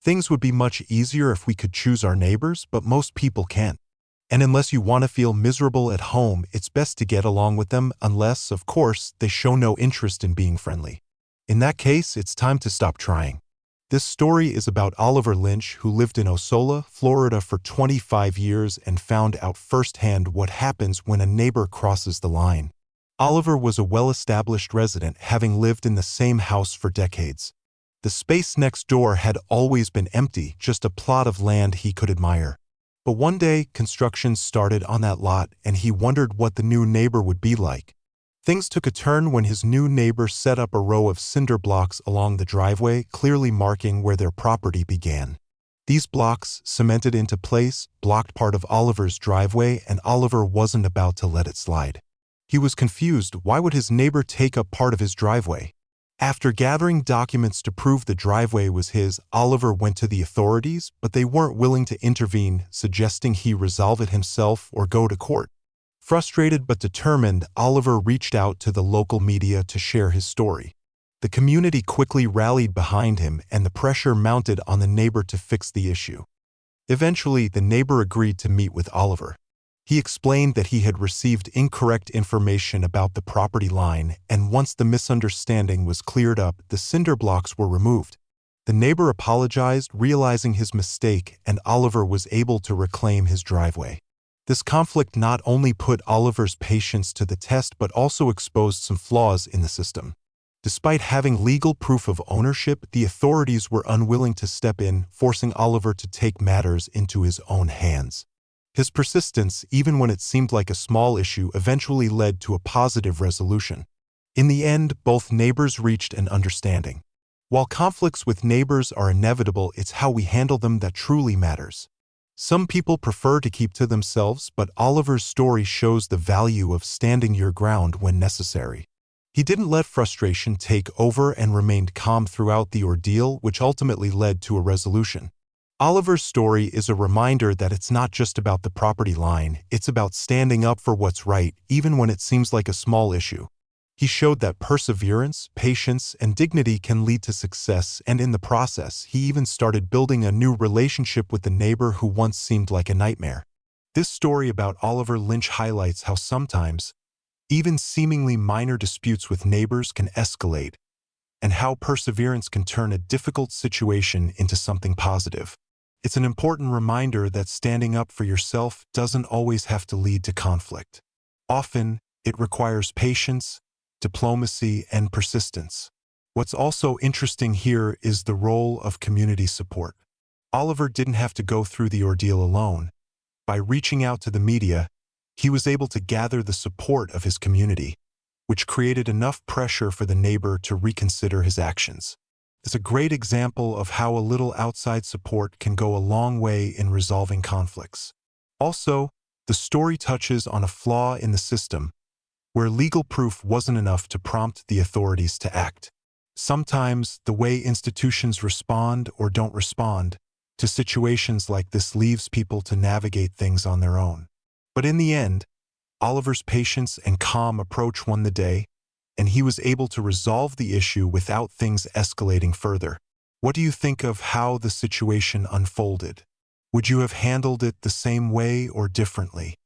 Things would be much easier if we could choose our neighbors, but most people can't. And unless you want to feel miserable at home, it's best to get along with them unless, of course, they show no interest in being friendly. In that case, it's time to stop trying. This story is about Oliver Lynch, who lived in Osceola, Florida for 25 years and found out firsthand what happens when a neighbor crosses the line. Oliver was a well-established resident, having lived in the same house for decades. The space next door had always been empty, just a plot of land he could admire. But one day, construction started on that lot, and he wondered what the new neighbor would be like. Things took a turn when his new neighbor set up a row of cinder blocks along the driveway, clearly marking where their property began. These blocks, cemented into place, blocked part of Oliver's driveway, and Oliver wasn't about to let it slide. He was confused. Why would his neighbor take up part of his driveway? After gathering documents to prove the driveway was his, Oliver went to the authorities, but they weren't willing to intervene, suggesting he resolve it himself or go to court. Frustrated but determined, Oliver reached out to the local media to share his story. The community quickly rallied behind him, and the pressure mounted on the neighbor to fix the issue. Eventually, the neighbor agreed to meet with Oliver. He explained that he had received incorrect information about the property line, and once the misunderstanding was cleared up, the cinder blocks were removed. The neighbor apologized, realizing his mistake, and Oliver was able to reclaim his driveway. This conflict not only put Oliver's patience to the test but also exposed some flaws in the system. Despite having legal proof of ownership, the authorities were unwilling to step in, forcing Oliver to take matters into his own hands. His persistence, even when it seemed like a small issue, eventually led to a positive resolution. In the end, both neighbors reached an understanding. While conflicts with neighbors are inevitable, it's how we handle them that truly matters. Some people prefer to keep to themselves, but Oliver's story shows the value of standing your ground when necessary. He didn't let frustration take over and remained calm throughout the ordeal, which ultimately led to a resolution. Oliver's story is a reminder that it's not just about the property line, it's about standing up for what's right, even when it seems like a small issue. He showed that perseverance, patience, and dignity can lead to success, and in the process, he even started building a new relationship with the neighbor who once seemed like a nightmare. This story about Oliver Lynch highlights how sometimes, even seemingly minor disputes with neighbors can escalate, and how perseverance can turn a difficult situation into something positive. It's an important reminder that standing up for yourself doesn't always have to lead to conflict. Often, it requires patience, diplomacy, and persistence. What's also interesting here is the role of community support. Oliver didn't have to go through the ordeal alone. By reaching out to the media, he was able to gather the support of his community, which created enough pressure for the neighbor to reconsider his actions. It's a great example of how a little outside support can go a long way in resolving conflicts. Also, the story touches on a flaw in the system, where legal proof wasn't enough to prompt the authorities to act. Sometimes, the way institutions respond or don't respond to situations like this leaves people to navigate things on their own. But in the end, Oliver's patience and calm approach won the day, and he was able to resolve the issue without things escalating further. What do you think of how the situation unfolded? Would you have handled it the same way or differently?